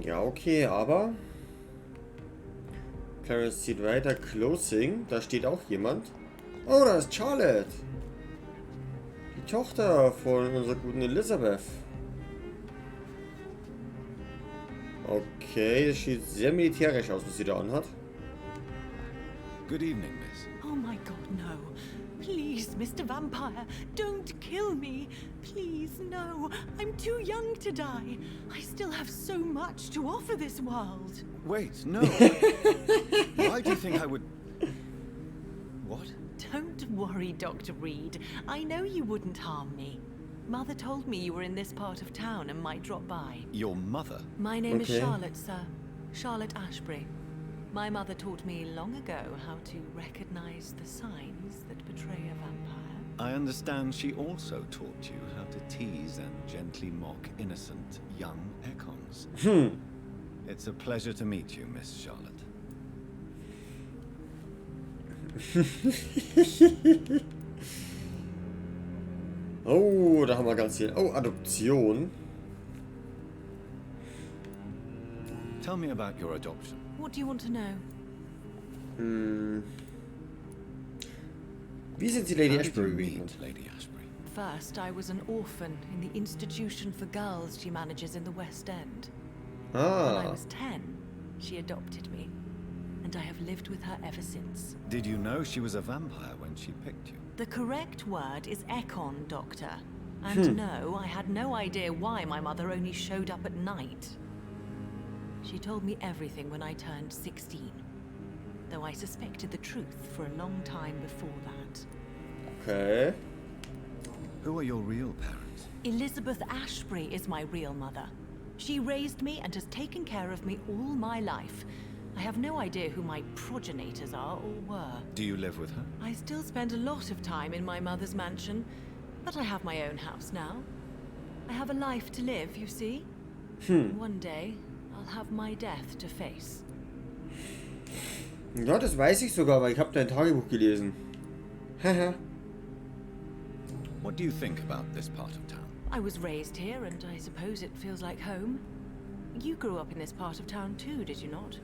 Ja, okay, aber... Clarence zieht weiter. Closing. Da steht auch jemand. Oh, da ist Charlotte. Die Tochter von unserer guten Elizabeth. Okay, das sieht sehr militärisch aus, was sie da anhat. Good evening, miss. Oh my god, no. Please, Mr. Vampire, don't kill me. Please, no. I'm too young to die. I still have so much to offer this world. Wait, no. Why do you think I would... What? Don't worry, Dr. Reed. I know you wouldn't harm me. Mother told me you were in this part of town and might drop by. Your mother? My name is Charlotte, sir. Charlotte Ashbury. My mother taught me long ago how to recognize the signs that betray a vampire. I understand she also taught you how to tease and gently mock innocent young Ekons. It's a pleasure to meet you, Miss Charlotte. Oh, da haben wir ganz viel. Oh, Adoption. Tell me about your adoption. What do you want to know? Wie sind Sie Lady How did you Ashbury meet begegnet? Lady Ashbury? First, I was an orphan in the institution for girls she manages in the West End. When I Ah, was 10, she adopted me, and I have lived with her ever since. Did you know she was a vampire when she picked you? The correct word is Ekon, Doctor. And no, I had no idea why my mother only showed up at night. She told me everything when I turned 16, though I suspected the truth for a long time before that. okay. Who are your real parents? Elizabeth Ashbury is my real mother. She raised me and has taken care of me all my life. I have no idea who my progenitors are or were. Do you live with her? I still spend a lot of time in my mother's mansion, but I have my own house now. I have a life to live, you see. One day, I'll have my death to face. Ja, das weiß ich sogar, weil ich habe dein Tagebuch gelesen. Haha. What do you think about this part of town? I was raised here, and I suppose it feels like home. You grew up in this part of town too, did you not?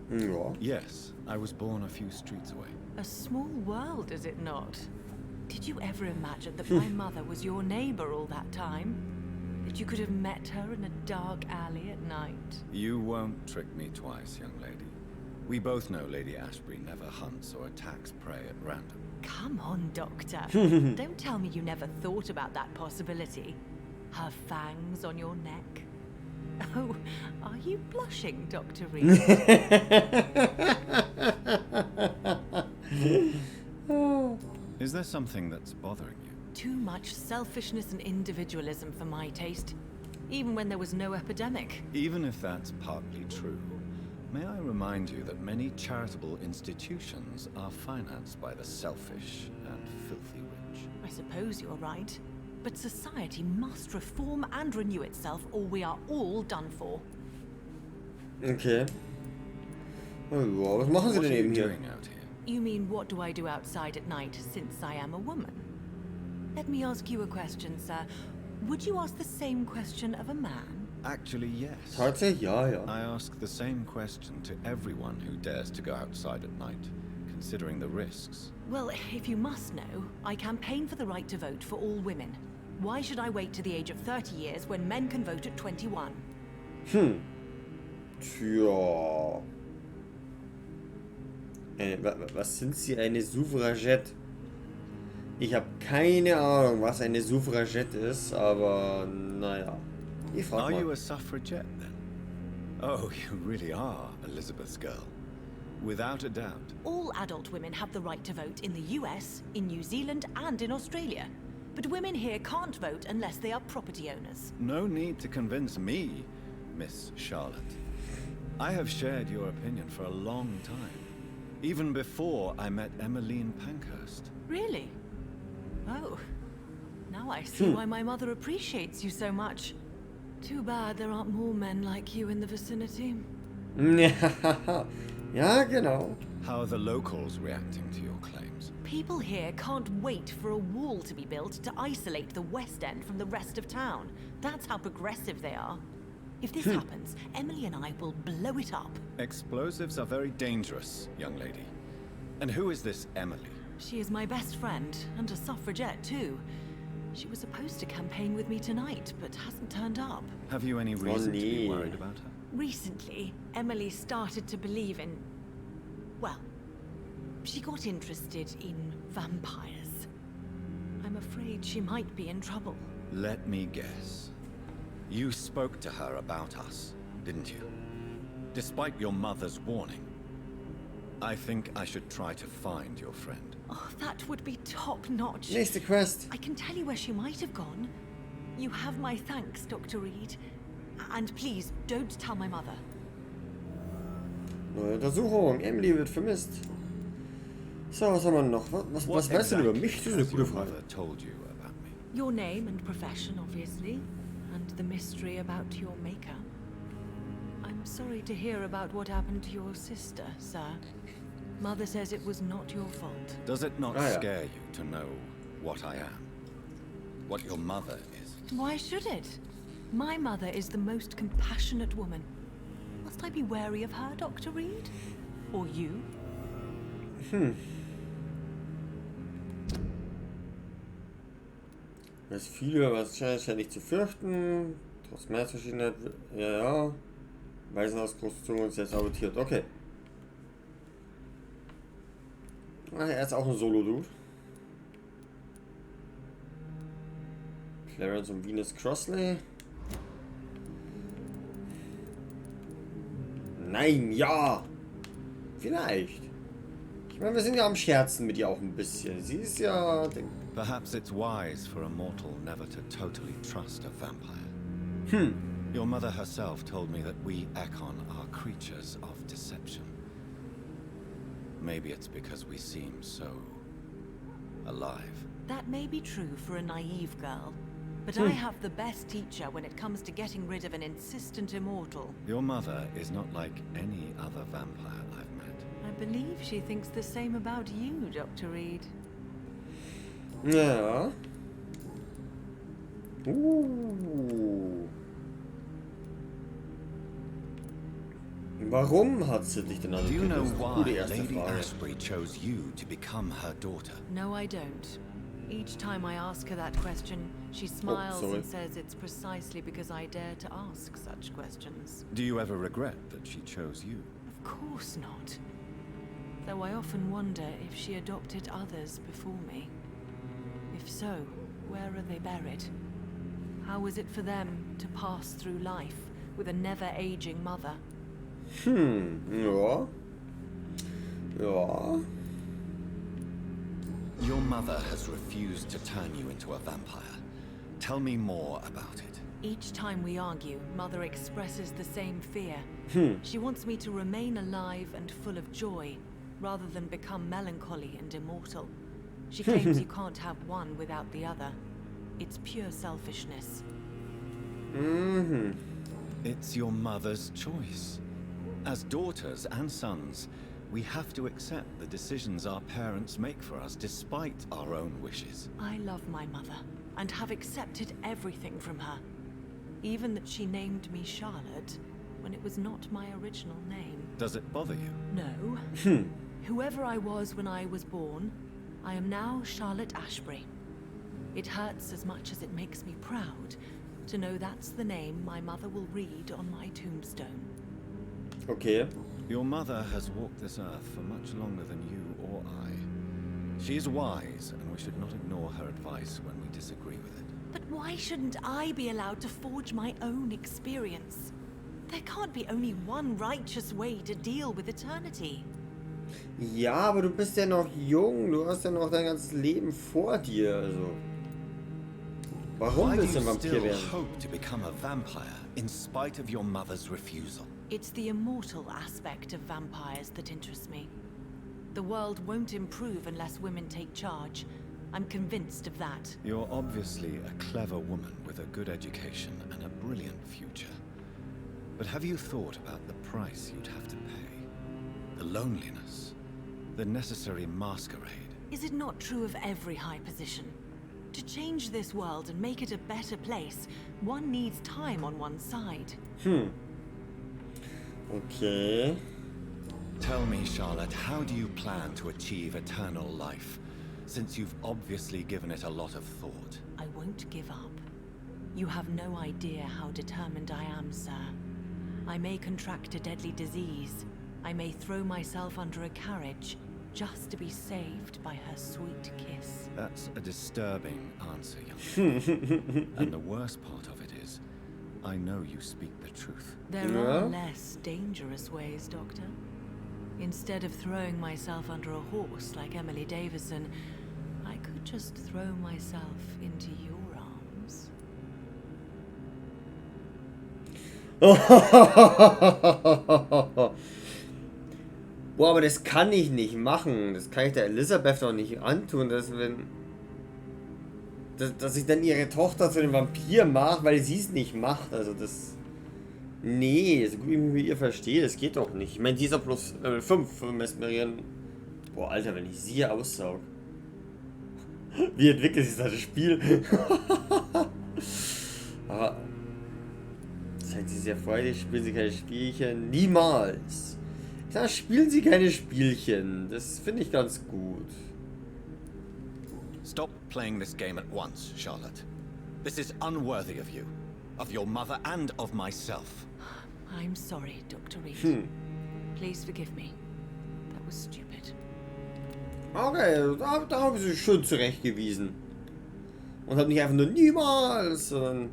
Ja. Yes, I was born a few streets away. A small world, is it not? Did you ever imagine that my mother was your neighbor all that time? That you could have met her in a dark alley at night? You won't trick me twice, young lady. We both know Lady Ashbury never hunts or attacks prey at random. Come on, Doctor. Don't tell me you never thought about that possibility. Her fangs on your neck. Oh, are you blushing, Dr. Reed? Is there something that's bothering you? Too much selfishness and individualism for my taste. Even when there was no epidemic. Even if that's partly true, may I remind you that many charitable institutions are financed by the selfish and filthy rich. I suppose you're right. But society must reform and renew itself, or we are all done for. Okay. Oh, ja, was machen Sie What denn are you eben hier? doing out here? You mean, what do I do outside at night since I am a woman? Let me ask you a question, sir. Would you ask the same question of a man? Actually, yes. Tatsächlich, ja, ja. I ask the same question to everyone who dares to go outside at night, considering the risks. Well, if you must know, I campaign for the right to vote for all women. Why should I wait to the age of 30 years when men can vote at 21? Tja. Was sind Sie, eine Suffragette? Ich habe keine Ahnung, was eine Suffragette ist, aber naja. Ich frag Are you mal. a suffragette then? Oh, you really are Elizabeth's girl. Without a doubt. All adult women have the right to vote in the US, in New Zealand, and in Australia. But women here can't vote unless they are property owners. No need to convince me, Miss Charlotte. I have shared your opinion for a long time. Even before I met Emmeline Pankhurst. Really? Oh. Now I see why my mother appreciates you so much. Too bad there aren't more men like you in the vicinity. Ja, genau. How are the locals reacting to your claims? People here can't wait for a wall to be built to isolate the West End from the rest of town. That's how progressive they are. If this happens, Emily and I will blow it up. Explosives are very dangerous, young lady. And who is this Emily? She is my best friend, and a suffragette too. She was supposed to campaign with me tonight, but hasn't turned up. Have you any reason to be worried about her? Recently, Emily started to believe in... well, she got interested in vampires. I'm afraid she might be in trouble. Let me guess. You spoke to her about us, didn't you? Despite your mother's warning. I think I should try to find your friend. Oh, that would be top-notch. Nächste Quest. I can tell you where she might have gone. You have my thanks, Dr. Reed. And please, don't tell my mother. Neue Untersuchung. Emily wird vermisst. So, was haben wir noch? Was weißt du denn über mich? Das ist eine gute Frage. Told you about me. Your name and profession, obviously. And the mystery about your maker. I'm sorry to hear about what happened to your sister, sir. Mother says it was not your fault. Does it not yeah. scare you to know what I am? What your mother is? Why should it? My mother is the most compassionate woman. Must I be wary of her, Dr. Reed? Or you? Es ist viel, wahrscheinlich ja nicht zu fürchten. Trotz Mehrzverschiedenheit. Ja. Waisenhaus Großzunge ist jetzt sabotiert. Okay. Er ist auch ein Solo-Dude. Clarence und Venus Crossley. Nein, ja! Vielleicht. Ich meine, wir sind ja am Scherzen mit ihr auch ein bisschen. Sie ist ja... Perhaps it's wise for a mortal never to totally trust a vampire. Your mother herself told me that we Ekon are creatures of deception. Maybe it's because we seem so... alive. That may be true for a naive girl. But I have the best teacher when it comes to getting rid of an insistent immortal. Your mother is not like any other vampire I've met. I believe she thinks the same about you, Dr. Reed. Ja. Warum hat sie dich denn Do you know adoptiert? Das ist eine why gute erste Lady Frage. Ashbury chose you to become her daughter? No, I don't. Each time I ask her that question, she smiles and says it's precisely because I dare to ask such questions. Do you ever regret that she chose you? Of course not. Though I often wonder if she adopted others before me. If so, where are they buried? How is it for them to pass through life with a never-aging mother? Ja. Ja. Your mother has refused to turn you into a vampire. Tell me more about it. Each time we argue, Mother expresses the same fear. She wants me to remain alive and full of joy, rather than become melancholy and immortal. She claims you can't have one without the other. It's pure selfishness. It's your mother's choice. As daughters and sons, we have to accept the decisions our parents make for us despite our own wishes. I love my mother, and have accepted everything from her. Even that she named me Charlotte, when it was not my original name. Does it bother you? No. Whoever I was when I was born, I am now Charlotte Ashbury. It hurts as much as it makes me proud to know that's the name my mother will read on my tombstone. Okay. Your mother has walked this earth for much longer than you or I. She is wise, and we should not ignore her advice when we disagree with it. But why shouldn't I be allowed to forge my own experience? There can't be only one righteous way to deal with eternity. Ja, aber du bist ja noch jung. Du hast ja noch dein ganzes Leben vor dir. Also. Warum willst du ein Vampir werden? Hope to become a vampire in spite of your mother's refusal? It's the immortal aspect of vampires that interests me. The world won't improve unless women take charge. I'm convinced of that. You're obviously a clever woman with a good education and a brilliant future. But have you thought about the price you'd have to pay? The loneliness, the necessary masquerade. Is it not true of every high position? To change this world and make it a better place, one needs time on one's side. Okay. Tell me, Charlotte, how do you plan to achieve eternal life? Since you've obviously given it a lot of thought. I won't give up. You have no idea how determined I am, sir. I may contract a deadly disease. I may throw myself under a carriage, just to be saved by her sweet kiss. That's a disturbing answer, young lady. And the worst part of it is, I know you speak the truth. There are less dangerous ways, Doctor. Instead of throwing myself under a horse like Emily Davison, I could just throw myself into your arms. Boah, aber das kann ich nicht machen. Das kann ich der Elisabeth doch nicht antun, dass ich dann ihre Tochter zu einem Vampir mache, weil sie es nicht macht. Also das... Nee, so gut wie ich mich mit ihr verstehe, das geht doch nicht. Ich meine, die ist auch bloß 5 für Mesmerieren. Boah, Alter, wenn ich sie hier aussaug. Wie entwickelt sich das Spiel? Aber... Seid Sie sehr freudig, spielen Sie keine Spielchen. Niemals! Da spielen Sie keine Spielchen. Das finde ich ganz gut. Stop playing this game at once, Charlotte. This is unworthy of you, of your mother and of myself. I'm sorry, Dr. Reed. Please forgive me. That was stupid. Okay, da haben Sie schön zurechtgewiesen. Und habe nicht einfach nur niemals, sondern...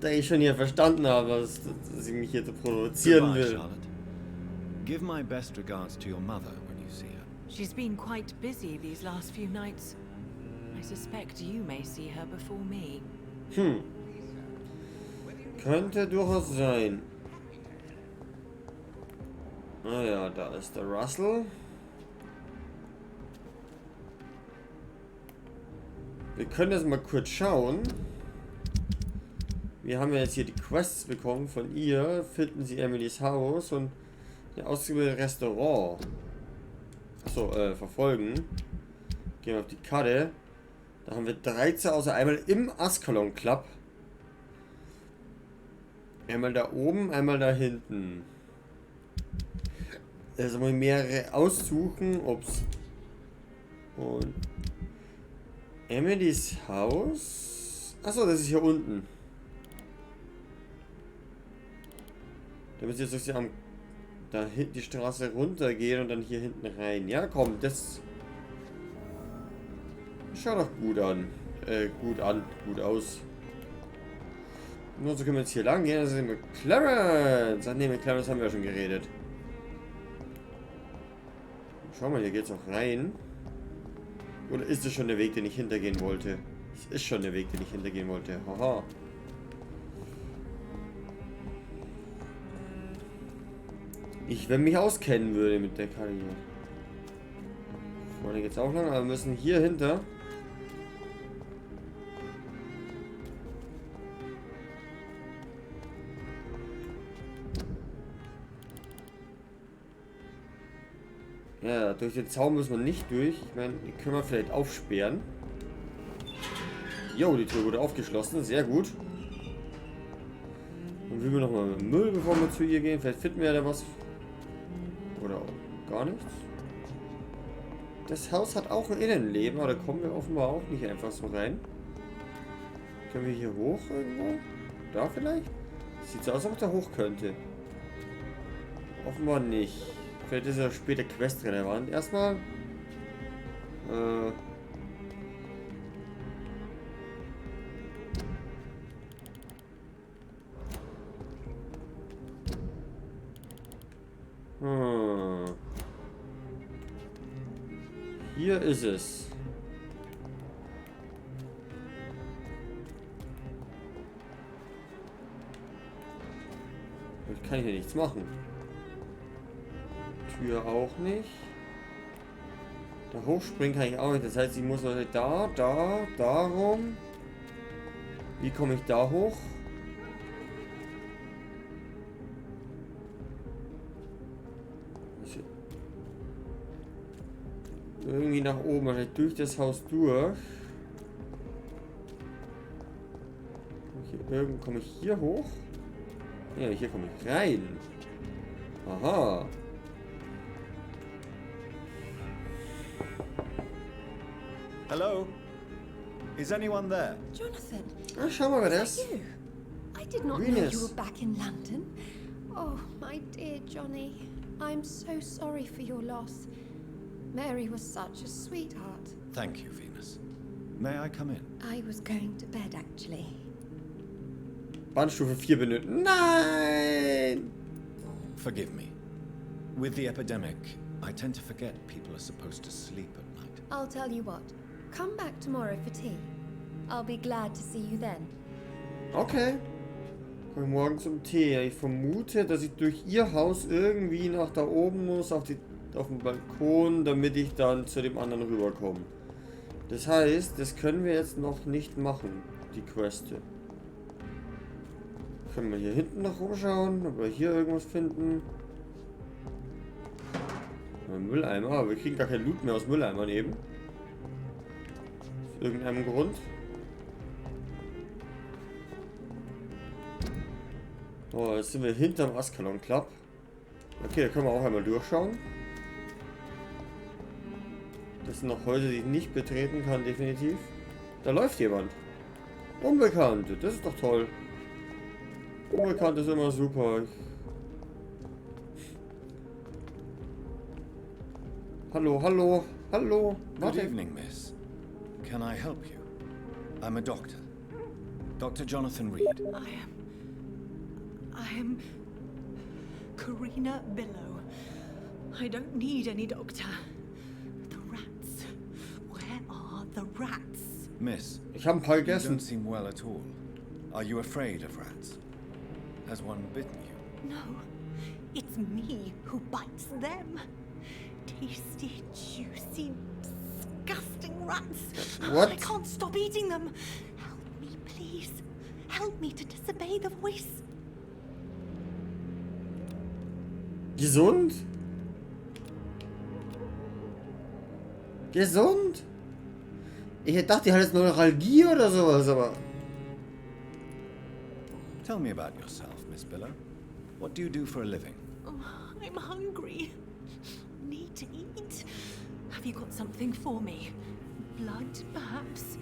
Da ich schon hier verstanden habe, dass sie mich hier provozieren will. Charlotte. Give my best regards to your mother when you see her. She's been quite busy these last few nights. I suspect you may see her before me. Könnte durchaus sein. Naja, da ist der Russell. Wir können jetzt mal kurz schauen. Wir haben ja jetzt hier die Quests bekommen von ihr. Finden Sie Emilys Haus und ein ausgebildetes Restaurant. Achso, verfolgen. Gehen wir auf die Karte. Da haben wir 13 außer einmal im Ascalon Club. Einmal da oben, einmal da hinten. Also mal mehrere aussuchen, ob's. Und Emilys Haus. Achso, das ist hier unten. Da müssen wir jetzt da hinten die Straße runtergehen und dann hier hinten rein. Ja, komm, das schaut doch gut an. Gut aus. Nur so können wir jetzt hier lang gehen. Also sind wir Clarence. Ach ne, mit Clarence haben wir ja schon geredet. Schau mal, hier geht's auch rein. Oder ist es schon der Weg, den ich hintergehen wollte? Es ist schon der Weg, den ich hintergehen wollte. Haha. Wenn mich auskennen würde mit der Karte hier. Vorne geht's auch lang, aber wir müssen hier hinter. Ja, durch den Zaun müssen wir nicht durch. Ich meine, die können wir vielleicht aufsperren. Jo, die Tür wurde aufgeschlossen. Sehr gut. Und wir nochmal mit dem Müll, bevor wir zu ihr gehen. Vielleicht finden wir ja da was. Oder auch gar nichts. Das Haus hat auch ein Innenleben, aber da kommen wir offenbar auch nicht einfach so rein. Können wir hier hoch irgendwo? Da vielleicht? Sieht so aus, als ob da hoch könnte. Offenbar nicht. Vielleicht ist ja später Quest relevant. Erstmal. Hier ist es. Ich kann hier nichts machen. Tür auch nicht. Da hochspringen kann ich auch nicht. Das heißt, ich muss darum. Wie komme ich da hoch? irgendwie nach oben, wahrscheinlich durch das Haus durch. Komme ich hier hoch? Ja, hier komme ich rein. Aha. Hello? Is anyone there? Jonathan, Ah, schau mal, wer das ist. you? I did not know Venus. you were back in London. Oh, my dear Johnny. I'm so sorry for your loss. Mary was such a sweetheart. Thank you, Venus. May I come in? I was going to bed, actually. Bahnstufe 4 benötigen. Nein! Forgive me. With the epidemic, I tend to forget people are supposed to sleep at night. I'll tell you what. Come back tomorrow for tea. I'll be glad to see you then. Okay. Komm ich morgen zum Tee. Ich vermute, dass ich durch ihr Haus irgendwie nach da oben muss, auf den Balkon, damit ich dann zu dem anderen rüberkomme. Das heißt, das können wir jetzt noch nicht machen, die Queste. Können wir hier hinten noch rumschauen, ob wir hier irgendwas finden. Mülleimer, aber wir kriegen gar kein Loot mehr aus Mülleimern eben. Aus irgendeinem Grund. Oh, jetzt sind wir hinterm Askalon Club. Okay, da können wir auch einmal durchschauen. Das sind noch Häuser, die ich nicht betreten kann, definitiv. Da läuft jemand. Unbekannt, das ist doch toll. Unbekannt ist immer super. Hallo, hallo, hallo. Good evening, miss. Can I help you? I'm a doctor. Dr. Jonathan Reed. I am Karina Billow. I don't need any doctor. The rats. Where are the rats? Miss, Ich habe ein paar you gegessen. don't seem well at all. Are you afraid of rats? Has one bitten you? No, it's me who bites them. Tasty, juicy, disgusting rats. What? I can't stop eating them. Help me, please. Help me to disobey the voice. Gesund? Gesund? Ich hätte gedacht, die hat jetzt Neuralgie oder sowas, aber... Tell me about yourself, Miss Billow. What do you do for a living? Oh, I'm hungry. Need to eat. Have you got something for me? Blood, perhaps?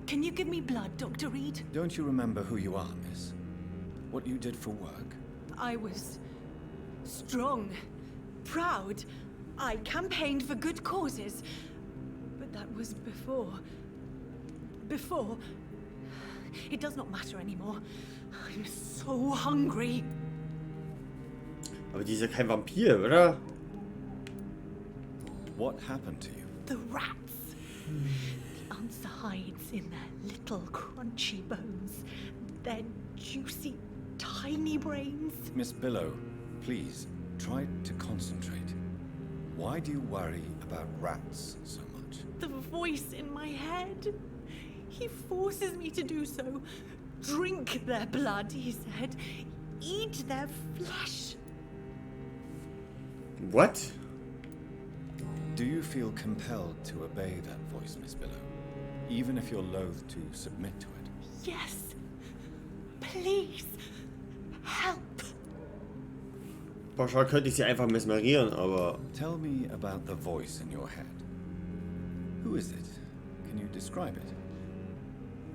Can you give me blood, Dr. Reed? Don't you remember who you are, miss? What you did for work? I was strong, proud. I campaigned for good causes. But that was before. Before. It does not matter anymore. I'm so hungry. Aber die ist ja kein Vampir, oder? What happened to you? The rats. The answer hides in their little crunchy bones. Their juicy, tiny brains. Miss Billow, please, try to concentrate. Why do you worry about rats so much? The voice in my head. He forces me to do so. Drink their blood, he said. Eat their flesh. What? Do you feel compelled to obey that voice, Miss Billow? Even if you're loath to submit to it? Yes. Please. Help. Pauschal könnte ich sie einfach mesmerieren, aber... Tell me about the voice in your head. Who is it? Can you describe it?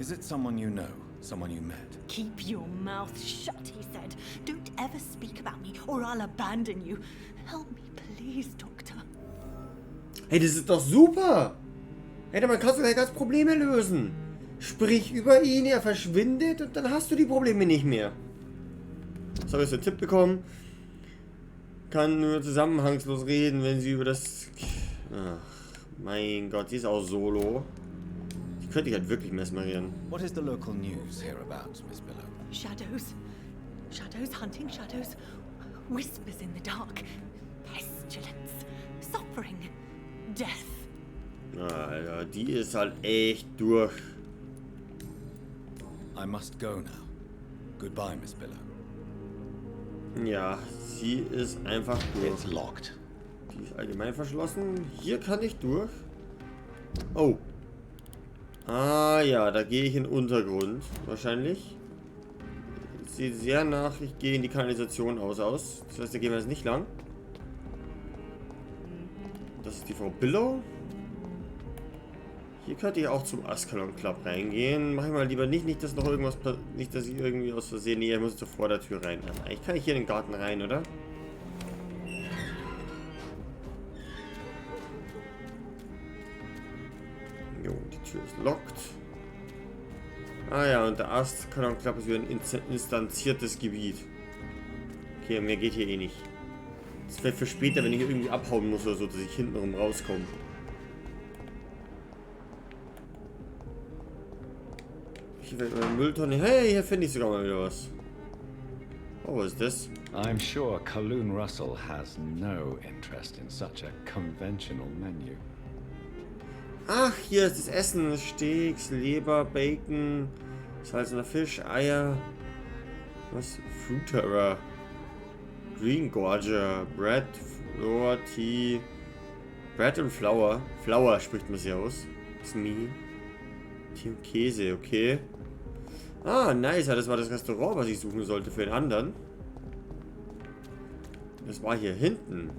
Is it someone you know? Someone you met? Keep your mouth shut, he said. Don't ever speak about me or I'll abandon you. Help me, please, Doctor. Hey, das ist doch super! Hey, man kann sogar ganz Probleme lösen. Sprich über ihn, er verschwindet und dann hast du die Probleme nicht mehr. Was habe ich so einen Tipp bekommen? Kann nur zusammenhangslos reden, wenn sie über das... Ach, mein Gott, die ist auch solo. Die könnte ich halt wirklich mesmerieren. What is the local news hereabouts, Miss Billow? Shadows. Shadows hunting shadows. Whispers in the dark. Pestilence. Suffering. Death. Alter, die ist halt echt durch. I must go now. Goodbye, Miss Billow. Ja, sie ist einfach durch. It's locked. Die ist allgemein verschlossen. Hier kann ich durch. Oh. Ah ja, da gehe ich in den Untergrund. Wahrscheinlich. Sieht sehr nach, ich gehe in die Kanalisation aus. Das heißt, da gehen wir jetzt nicht lang. Das ist die Frau Billow. Hier könnte ich auch zum Ascalon Club reingehen. Mach ich mal lieber nicht, dass noch irgendwas nicht, dass ich irgendwie aus Versehen. Nee, ich muss zur Vordertür rein. Also eigentlich kann ich hier in den Garten rein, oder? Jo, die Tür ist lockt. Ah ja, und der Ascalon Club ist wieder ein instanziertes Gebiet. Okay, mehr geht hier eh nicht. Das wäre für später, wenn ich irgendwie abhauen muss oder so, dass ich hintenrum rauskomme. Hier wird eine Mülltonne. Hey, hier finde ich sogar mal wieder was. Oh, was ist das? I'm sure Kaloon Russell has no interest in such a conventional menu. Ach, hier ist das Essen. Steaks, Leber, Bacon, salzener Fisch, Eier. Was? Fruiterer. Green Gorger, Bread, Flour, Tea. Bread und Flour. Flour spricht man sie aus. Das ist Mehl. Tee und Käse, okay. Ah, nice. Das war das Restaurant, was ich suchen sollte für den anderen. Das war hier hinten.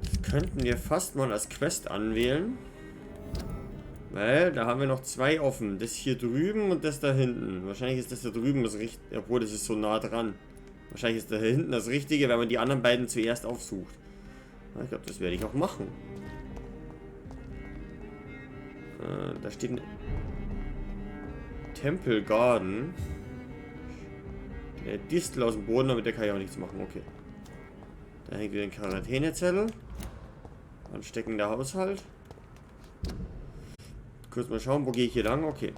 Das könnten wir fast mal als Quest anwählen. Weil, da haben wir noch zwei offen. Das hier drüben und das da hinten. Wahrscheinlich ist das da drüben das Richtige. Obwohl, das ist so nah dran. Wahrscheinlich ist da hinten das Richtige, wenn man die anderen beiden zuerst aufsucht. Ich glaube, das werde ich auch machen. Da steht ein Temple Garden. Der Distel aus dem Boden, aber der kann ich auch nichts machen. Okay. Da hängt wieder ein Quarantänezettel. Ansteckender Haushalt. Kurz mal schauen, wo gehe ich hier lang? Okay.